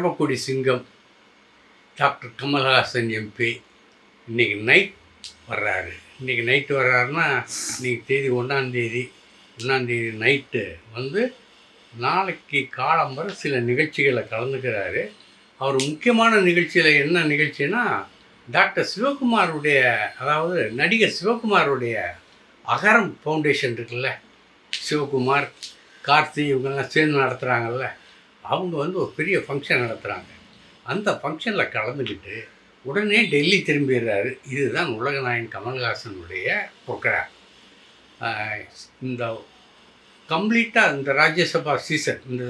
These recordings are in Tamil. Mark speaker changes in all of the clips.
Speaker 1: பரமக்குடி சிங்கம் டாக்டர் கமல்ஹாசன் எம்பி இன்றைக்கி நைட் வர்றாரு. இன்றைக்கி நைட்டு வர்றாருன்னா இன்றைக்கி தேதி ஒன்றாந்தேதி நைட்டு வந்து நாளைக்கு காலம்பர சில நிகழ்ச்சிகளை கலந்துக்கிறாரு. அவர் முக்கியமான நிகழ்ச்சியில் என்ன நிகழ்ச்சின்னா, டாக்டர் சிவகுமாருடைய, அதாவது நடிகர் சிவகுமாருடைய அகரம் ஃபவுண்டேஷன் இருக்குல்ல, சிவகுமார், கார்த்தி இவங்கெல்லாம் சேர்ந்து நடத்துகிறாங்கல்ல, அவங்க வந்து ஒரு பெரிய ஃபங்க்ஷன் நடத்துகிறாங்க. அந்த ஃபங்க்ஷனில் கலந்துக்கிட்டு உடனே டெல்லி திரும்பிடுறாரு. இதுதான் உலகநாயகன் கமல்ஹாசனுடைய ப்ரோக்ராம். இந்த கம்ப்ளீட்டாக இந்த ராஜ்யசபா சீசன், இந்த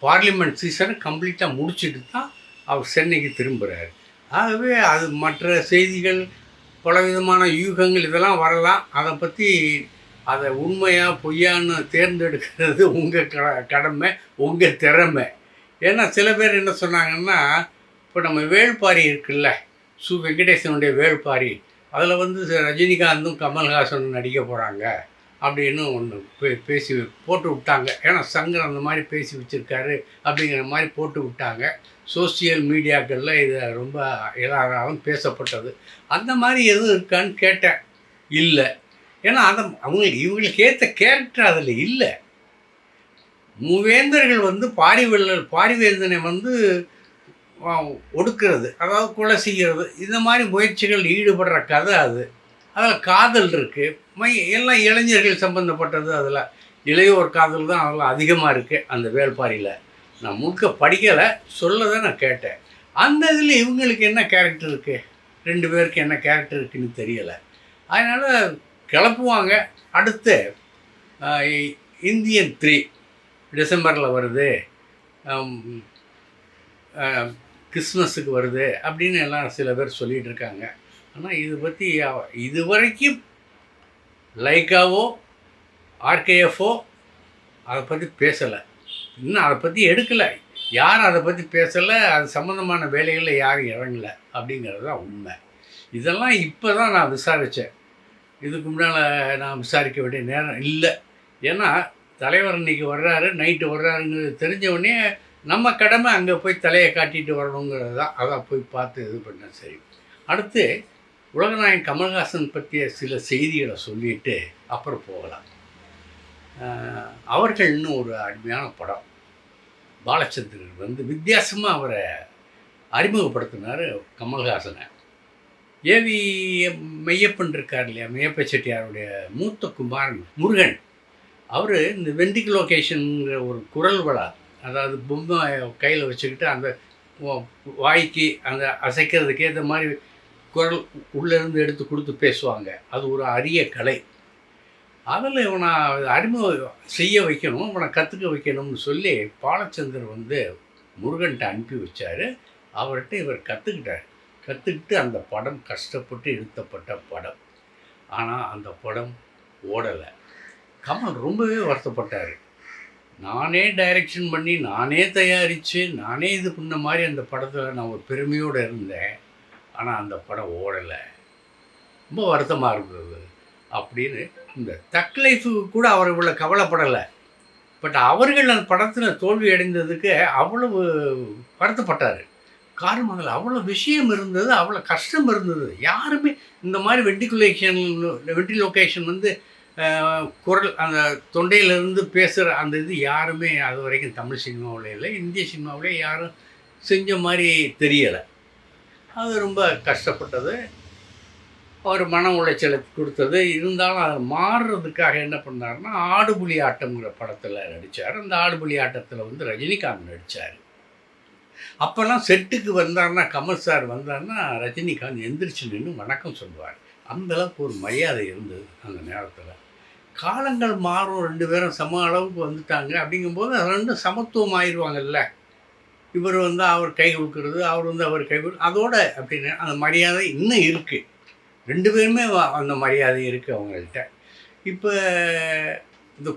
Speaker 1: பார்லிமெண்ட் சீசனை கம்ப்ளீட்டாக முடிச்சுட்டு தான் அவர் சென்னைக்கு திரும்புகிறார். ஆகவே அது மற்ற செய்திகள், பலவிதமான யூகங்கள் இதெல்லாம் வரலாம். அதை உண்மையாக பொய்யான்னு தேர்ந்தெடுக்கிறது உங்கள் கடமை, உங்கள் திறமை. ஏன்னா சில பேர் என்ன சொன்னாங்கன்னா, இப்போ நம்ம வேள்பாரி இருக்குல்ல, வெங்கடேசனுடைய வேள்பாரி, அதில் வந்து ரஜினிகாந்தும் கமல்ஹாசனும் நடிக்க போகிறாங்க அப்படின்னு ஒன்று பேசி போட்டு விட்டாங்க. ஏன்னா சங்கர் அந்த மாதிரி பேசி வச்சுருக்காரு அப்படிங்கிற மாதிரி போட்டு விட்டாங்க. சோசியல் மீடியாக்களில் இதை ரொம்ப எல்லாராலும் பேசப்பட்டது. அந்த மாதிரி எதுவும் இருக்கான்னு கேட்டேன். இல்லை, ஏன்னா இவங்களுக்கு ஏற்ற கேரக்டர் அதில் இல்லை. மூவேந்தர்கள் வந்து பாரிவேந்தனை வந்து ஒடுக்கிறது, அதாவது கொலை செய்கிறது, இந்த மாதிரி முயற்சிகள் ஈடுபடுற கதை அது. அதில் காதல் இருக்குது, எல்லாம் இளைஞர்கள் சம்மந்தப்பட்டது. அதில் இளையோர் காதல் தான் அதில் அதிகமாக இருக்குது அந்த வேள்பாரியில். நான் முழுக்க படிக்கலை, சொல்லதை நான் கேட்டேன். அந்த இதில் இவங்களுக்கு என்ன கேரக்டர் இருக்குது, 2 பேருக்கு என்ன கேரக்டர் இருக்குதுன்னு தெரியலை. அதனால் கிளப்புவாங்க. அடுத்து இந்தியன் 3 டிசம்பரில் வருது, கிறிஸ்மஸுக்கு வருது அப்படின்னு எல்லாம் சில பேர் சொல்லிகிட்டு இருக்காங்க. ஆனால் இது பற்றி இது வரைக்கும் லைக்காவோ ஆர்கேஎஃப்போ அதை பற்றி பேசலை, இன்னும் அதை பற்றி எடுக்கலை, யாரும் அதை பற்றி பேசலை, அது சம்மந்தமான வேலைகளில் யாரும் இறங்கலை அப்படிங்கிறது தான் உண்மை. இதெல்லாம் இப்போ தான் நான் விசாரித்தேன். இதுக்கு முன்னால் நான் விசாரிக்க வேண்டிய நேரம் இல்லை. ஏன்னா தலைவர் இன்றைக்கி வர்றாரு, நைட்டு வர்றாருங்கிறது தெரிஞ்சவுடனே நம்ம கடமை அங்கே போய் தலையை காட்டிட்டு வரணுங்கிறது தான். அதான் போய் பார்த்து இது பண்ண சரி. அடுத்து உலகநாயகன் கமல்ஹாசன் பற்றிய சில செய்திகளை சொல்லிவிட்டு அப்புறம் போகலாம். அவர்கள்னு ஒரு அருமையான படம், பாலச்சந்திரன் வந்து வித்தியாசமாக அவரை அறிமுகப்படுத்தினார் கமல்ஹாசனை. ஏவி மெய்யப்பன் இருக்கார் இல்லையா, மெய்யப்ப செட்டியாருடைய மூத்த குமாரன் முருகன், அவர் இந்த வெண்டிகுலோகேஷனுங்கிற ஒரு குரல் வளா, அதாவது பொம்மை கையில் வச்சுக்கிட்டு அந்த வாய்க்கு அந்த அசைக்கிறதுக்கு ஏற்ற மாதிரி குரல் உள்ளேருந்து எடுத்து கொடுத்து பேசுவாங்க. அது ஒரு அரிய கலை. அதில் இவனை அறிமுகம் செய்ய வைக்கணும், இவனை கற்றுக்க வைக்கணும்னு சொல்லி பாலச்சந்தர் வந்து முருகன்கிட்ட அனுப்பி வச்சார். அவர்கிட்ட இவர் கற்றுக்கிட்டு அந்த படம் கஷ்டப்பட்டு எடுத்தப்பட்ட படம். ஆனால் அந்த படம் ஓடலை. கமல் ரொம்பவே வருத்தப்பட்டார். நானே டைரக்ஷன் பண்ணி, நானே தயாரித்து, நானே இது பண்ண மாதிரி அந்த படத்தில் நான் ஒரு பெருமையோடு இருந்தேன். ஆனால் அந்த படம் ஓடலை, ரொம்ப வருத்தமாக இருந்தது அப்படின்னு. இந்த தக் லைஃபுக்கு கூட அவர் இவ்வளோ கவலைப்படலை. பட் அவர்கள் அந்த படத்தில் தோல்வி அடைந்ததுக்கு அவ்வளவு வருத்தப்பட்டார். காரணம் அதில் அவ்வளோ விஷயம் இருந்தது, அவ்வளோ கஷ்டம் இருந்தது. யாருமே இந்த மாதிரி வெண்டிலோகேஷன் வந்து குரல் அந்த தொண்டையிலேருந்து பேசுகிற அந்த இது யாருமே அது வரைக்கும் தமிழ் சினிமாவில் இல்லை, இந்திய சினிமாவிலே யாரும் செஞ்ச மாதிரி தெரியலை. அது ரொம்ப கஷ்டப்பட்டது, அவர் மன உளைச்சலை கொடுத்தது. இருந்தாலும் அதை மாறுறதுக்காக என்ன பண்ணார்னா, ஆடுபுலி ஆட்டம்ங்கிற படத்தில் நடித்தார். அந்த ஆடுபுலி ஆட்டத்தில் வந்து ரஜினிகாந்த் நடித்தார். அப்போல்லாம் செட்டுக்கு வந்தார்னா, கமல் சார் வந்தார்னா ரஜினிகாந்த் எந்திரிச்சு நின்று வணக்கம் சொல்லுவார். அந்தளவுக்கு ஒரு மரியாதை இருந்தது அந்த நேரத்தில். காலங்கள் மாறும், 2 பேரும் சம அளவுக்கு வந்துட்டாங்க. அப்படிங்கும்போது அது 2 சமத்துவம் ஆயிடுவாங்கல்ல. இவர் வந்து அவர் கை கொடுக்குறது, அவர் வந்து அவர் கை கொடு, அதோட அப்படின்னு அந்த மரியாதை இன்னும் இருக்குது. 2 பேருமே அந்த மரியாதை இருக்குது அவங்கள்ட்ட. இப்போ இந்த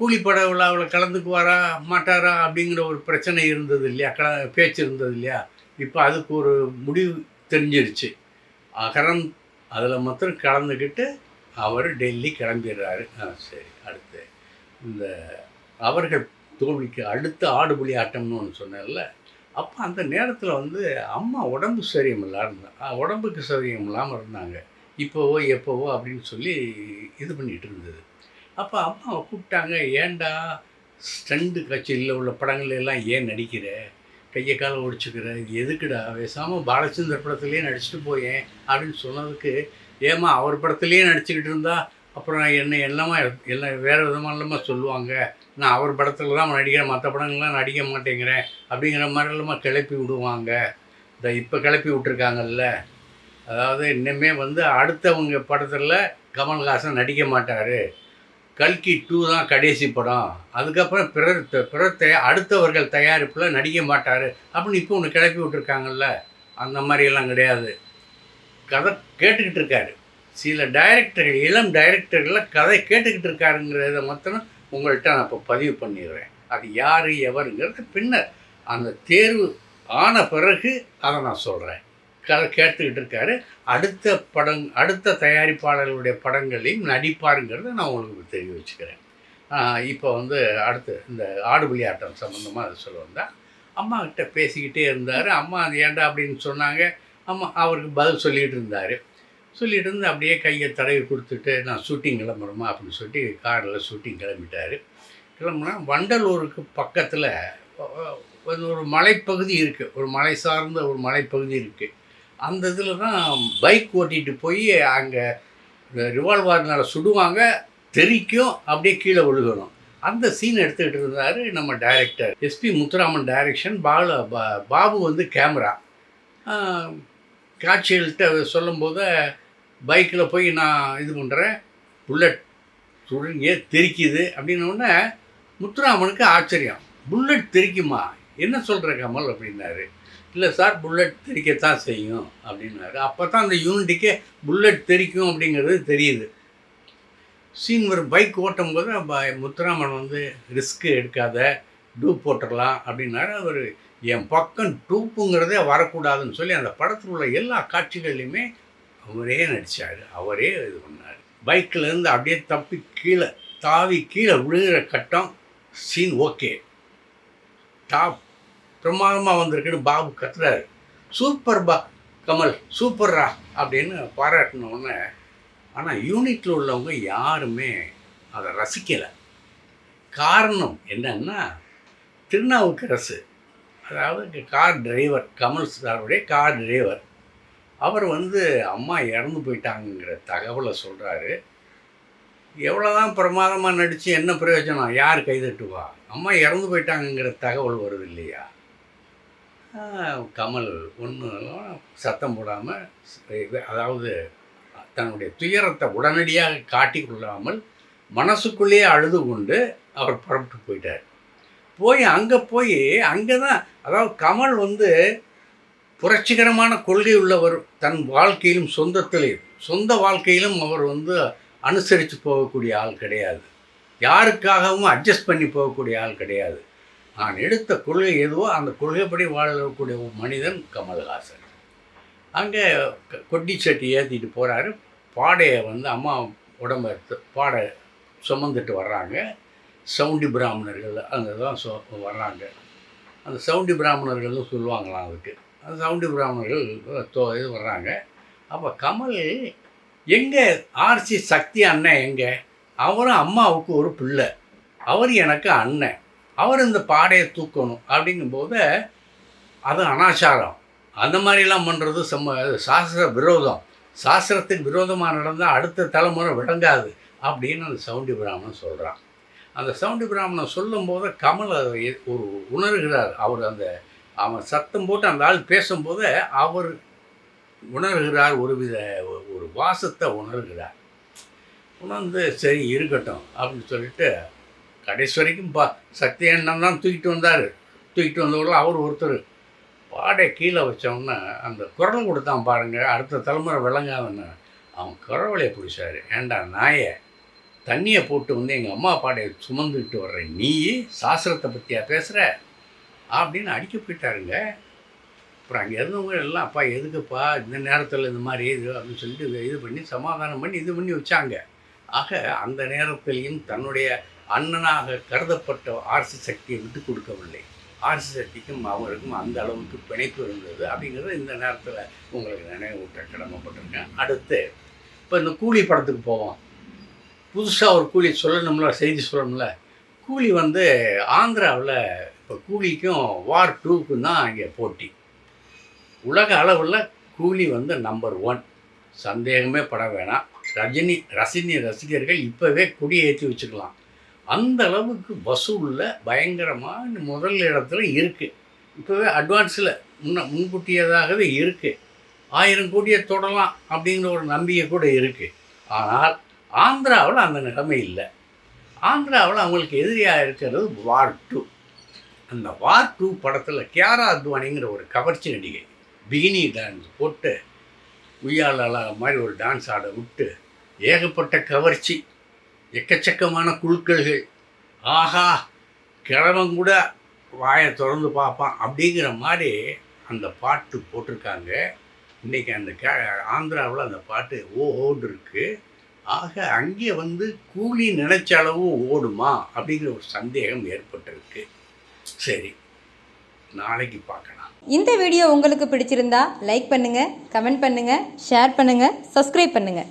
Speaker 1: கூலிப்பட விழாவில் கலந்துக்குவாரா மாட்டாரா அப்படிங்கிற ஒரு பிரச்சனை இருந்தது இல்லையா, பேச்சு இருந்தது இல்லையா. இப்போ அதுக்கு ஒரு முடிவு தெரிஞ்சிருச்சு. அகரம் அதில் மாத்திரம் கலந்துக்கிட்டு அவர் டெல்லி கிளம்பிடுறாரு. சரி, அடுத்து இந்த அவர்கள் தோல்விக்கு அடுத்த ஆடுபுலி ஆட்டம்னு ஒன்று சொன்னார்ல, அப்போ அந்த நேரத்தில் வந்து அம்மா உடம்பு உடம்புக்கு சரியம் இல்லாமல் இருந்தாங்க. இப்போவோ எப்போவோ அப்படின்னு சொல்லி இது பண்ணிகிட்டு இருந்தது. அப்போ அம்மாவை கூப்பிட்டாங்க. ஏன்டா ஸ்டண்டு கட்சியில் உள்ள படங்கள் எல்லாம் ஏன் நடிக்கிற, கையை காலை ஒடிச்சுக்கிற, இது எதுக்குடா, பேசாமல் பாலச்சந்தர் படத்துலேயே நடிச்சுட்டு போயேன் அப்படின்னு சொன்னதுக்கு, ஏம்மா அவர் படத்துலேயே நடிச்சுக்கிட்டு இருந்தா அப்புறம் என்ன என்னமா எல்லாம் வேறு விதமாக இல்லாமல் சொல்லுவாங்க, நான் அவர் படத்தில் தான் நடிக்கிறேன், மற்ற படங்கள்லாம் நடிக்க மாட்டேங்கிறேன் அப்படிங்கிற மாதிரி இல்லாமல் கிளப்பி விடுவாங்க. இந்த இப்போ கிளப்பி விட்டுருக்காங்கல்ல, அதாவது இன்னுமே வந்து அடுத்தவங்க படத்தில் கமல்ஹாசன் நடிக்க மாட்டார், கல்கி 2 தான் கடைசி படம், அதுக்கப்புறம் பிறத்தை அடுத்தவர்கள் தயாரிப்பில் நடிக்க மாட்டார் அப்படின்னு இப்போ ஒன்று கிளப்பி விட்டுருக்காங்கல்ல. அந்த மாதிரியெல்லாம் கிடையாது. கதை கேட்டுக்கிட்டு இருக்காரு. சில டைரக்டர்கள், இளம் டைரக்டர்களில் கதை கேட்டுக்கிட்டு இருக்காருங்கிறத மாத்திரம் உங்கள்கிட்ட நான் இப்போ பதிவு பண்ணிடுறேன். அது யார் எவருங்கிறது பின்னர் அந்த தேர்வு ஆன பிறகு அதை நான் சொல்கிறேன். கதை கேட்டுக்கிட்டு இருக்காரு. அடுத்த தயாரிப்பாளர்களுடைய படங்களையும் நடிப்பாருங்கிறத நான் உங்களுக்கு தெரிய வச்சுக்கிறேன். இப்போ வந்து அடுத்து இந்த ஆடுபுலி ஆட்டம் சம்மந்தமாக அதை சொல்ல வந்தால், அம்மா கிட்ட பேசிக்கிட்டே இருந்தார். அம்மா அது ஏன்டா அப்படின்னு சொன்னாங்க. அம்மா அவருக்கு பதில் சொல்லிகிட்டு இருந்தார். சொல்லிகிட்டு இருந்து அப்படியே கையை தடவி கொடுத்துட்டு, நான் ஷூட்டிங் கிளம்புறோமா அப்படின்னு சொல்லிட்டு காரில் ஷூட்டிங் கிளம்பிட்டார். கிளம்புனா வண்டலூருக்கு பக்கத்தில் ஒரு மலைப்பகுதி இருக்குது, ஒரு மலை சார்ந்த ஒரு மலைப்பகுதி இருக்குது. அந்த இதில் தான் பைக் ஓட்டிகிட்டு போய் அங்கே ரிவால்வர்னால் சுடுவாங்க, தெரிக்கும், அப்படியே கீழே விழுகணும். அந்த சீன் எடுத்துக்கிட்டு இருந்தார் நம்ம director. SP Muthuraman direction, Babu வந்து கேமரா. காட்சிகள்கிட்ட சொல்லும்போது பைக்கில் போய் நான் இது பண்ணுறேன், புல்லட் சுடுங்க தெரிக்குது அப்படின்னோடனே முத்துராமனுக்கு ஆச்சரியம். புல்லட் தெரிக்குமா, என்ன சொல்கிற கமல் அப்படின்னாரு. இல்லை சார், புல்லட் தெரிக்கத்தான் செய்யும் அப்படின்னாரு. அப்போ தான் அந்த யூனிட்டுக்கே புல்லட் தெரிக்கும் அப்படிங்கிறது தெரியுது. சீன் ஒரு பைக் ஓட்டும் போது முத்துராமன் வந்து ரிஸ்க்கு எடுக்காத, டூப் போட்டுடலாம் அப்படின்னாரு. அவர் என் பக்கம் டூப்புங்கிறதே வரக்கூடாதுன்னு சொல்லி அந்த படத்தில் உள்ள எல்லா காட்சிகள்லையுமே அவரே நடித்தார், அவரே இது பண்ணார். பைக்கிலேருந்து அப்படியே தாவி கீழே விழுகிற கட்டம் சீன் ஓகே, டாப் பிரமாதமாக வந்திருக்குன்னு பாபு கத்துறாரு. சூப்பர் கமல், சூப்பர்ரா அப்படின்னு பாராட்டினோடனே, ஆனால் யூனிட்டில் உள்ளவங்க யாருமே அதை ரசிக்கலை. காரணம் என்னன்னா, திருநாவுக்கரசு, அதாவது கார் டிரைவர், கமல் சாருடைய கார் டிரைவர், அவர் வந்து அம்மா இறந்து போயிட்டாங்கிற தகவலை சொல்கிறாரு. எவ்வளோதான் பிரமாதமாக நடித்து என்ன பிரயோஜனம், யார் கைதட்டுவா, அம்மா இறந்து போயிட்டாங்கங்கிற தகவல் வருது இல்லையா. கமல் ஒன்றும் சத்தம் போடாமல், அதாவது தன்னுடைய துயரத்தை உடனடியாக காட்டி கொள்ளாமல் மனசுக்குள்ளேயே அழுது கொண்டு அவர் புறப்பட்டு போயிட்டார். அங்கே தான், அதாவது கமல் வந்து புரட்சிகரமான கொள்கை உள்ளவர். தன் வாழ்க்கையிலும் சொந்த வாழ்க்கையிலும் அவர் வந்து அனுசரித்து போகக்கூடிய ஆள் கிடையாது. யாருக்காகவும் அட்ஜஸ்ட் பண்ணி போகக்கூடிய ஆள் கிடையாது. நான் எடுத்த கொள்கை எதுவோ அந்த கொள்கைப்படி வாழக்கூடிய ஒரு மனிதன் கமல்ஹாசன். அங்கே கொட்டி சட்டி ஏற்றிட்டு போகிறாரு. பாடையை வந்து அம்மா உடம்பை பாடை சுமந்துட்டு வர்றாங்க. சவுண்டி பிராமணர்கள் அங்கே தான் வர்றாங்க. அந்த சவுண்டி பிராமணர்கள்னு சொல்லுவாங்களாம் அதுக்கு. அந்த சவுண்டி பிராமணர்கள் இது வர்றாங்க. அப்போ கமல் எங்கே, ஆர்சி சக்தி அண்ணன் எங்கே, அவரும் அம்மாவுக்கு ஒரு பிள்ளை, அவர் எனக்கு அண்ணன், அவர் இந்த பாடையை தூக்கணும் அப்படிங்கும்போது அது அனாச்சாரம். அந்த மாதிரிலாம் பண்ணுறது சாஸ்திர விரோதம். சாஸ்திரத்துக்கு விரோதமாக நடந்தால் அடுத்த தலைமுறை விளங்காது அப்படின்னு அந்த சவுண்டி பிராமணன் சொல்கிறான். அந்த சவுண்டி பிராமணன் சொல்லும்போது கமல் ஒரு உணர்கிறார். அவன் சத்தம் போட்டு அந்த ஆள் பேசும்போது அவர் உணர்கிறார், ஒரு வாசத்தை உணர்கிறார். உணர்ந்து சரி இருக்கட்டும் அப்படின்னு சொல்லிட்டு கடைசி வரைக்கும் சக்தி அண்ணன் தான் தூக்கிட்டு வந்தவர்கள் அவர் ஒருத்தர். பாடை கீழே வச்சோன்னா அந்த குரல் கொடுத்தான் பாருங்கள், அடுத்த தலைமுறை விளங்காதுன்னு. அவன் குரவலையை பிடிச்சாரு. ஏண்டா நாயை, தண்ணியை போட்டு வந்து எங்கள் அம்மா பாடையை சுமந்துக்கிட்டு வர்ற நீ சாஸ்திரத்தை பற்றியா பேசுகிற அப்படின்னு அடிக்க போயிட்டாருங்க. அப்புறம் அங்கே இருந்தவங்க எல்லாம், அப்பா எதுக்குப்பா இந்த நேரத்தில் இந்த மாதிரி இது அப்படின்னு சொல்லிட்டு இது பண்ணி சமாதானம் பண்ணி இது பண்ணி வச்சாங்க. ஆக அந்த நேரத்திலையும் தன்னுடைய அண்ணனாக கருதப்பட்ட ஆர்சி சக்தியை விட்டு கொடுக்கவில்லை. ஆர்சி சக்திக்கும் அவருக்கும் அந்த அளவுக்கு பிணைப்பு இருந்தது அப்படிங்கிறது இந்த நேரத்தில் உங்களுக்கு நினைவூட்ட கடமைப்பட்டிருக்கேன். அடுத்து இப்போ இந்த கூலி படத்துக்கு போவோம். புதுசாக ஒரு கூலி சொல்லணும்ல, செய்தி சொல்லணும்ல. கூலி வந்து ஆந்திராவில் இப்போ கூலிக்கும் வார் 2க்கும் தான் இங்கே போட்டி. உலக அளவில் கூலி வந்து நம்பர் 1, சந்தேகமே பட வேணாம். ரஜினி ரசிகர்கள் இப்போவே கொடியேற்றி வச்சுக்கலாம். அந்த அளவுக்கு வசூலில் பயங்கரமாக முதல் இடத்துல இருக்குது. இப்போவே அட்வான்ஸில் முன்கூட்டியதாகவே இருக்குது. 1000 கோடியை தொடலாம் அப்படிங்கிற ஒரு நம்பிக்கை கூட இருக்குது. ஆனால் ஆந்திராவில் அந்த நிலைமை இல்லை. ஆந்திராவில் அவங்களுக்கு எதிரியாக இருக்கிறது வார் 2. அந்த வார் 2 படத்தில் கியாரா அத்வானிங்கிற ஒரு கவர்ச்சி நடிகை பிகினி டான்ஸ் போட்டு உய்யாலா மாதிரி ஒரு டான்ஸ் ஆட விட்டு ஏகப்பட்ட கவர்ச்சி, எக்கச்சக்கமான குழுக்கள்கள், ஆஹா கிழவன் கூட வாயை திறந்து பார்ப்பான் அப்படிங்கிற மாதிரி அந்த பாட்டு போட்டிருக்காங்க. இன்றைக்கி அந்த ஆந்திராவில் அந்த பாட்டு ஓஹோன்னு இருக்குது. ஆக அங்கே வந்து கூலி நினைச்ச அளவு ஓடுமா அப்படிங்கிற ஒரு சந்தேகம் ஏற்பட்டிருக்கு. சரி, நாளைக்கு பார்க்கலாம்.
Speaker 2: இந்த வீடியோ உங்களுக்கு பிடிச்சிருந்தா லைக் பண்ணுங்கள், கமெண்ட் பண்ணுங்கள், ஷேர் பண்ணுங்கள், சப்ஸ்கிரைப் பண்ணுங்கள்.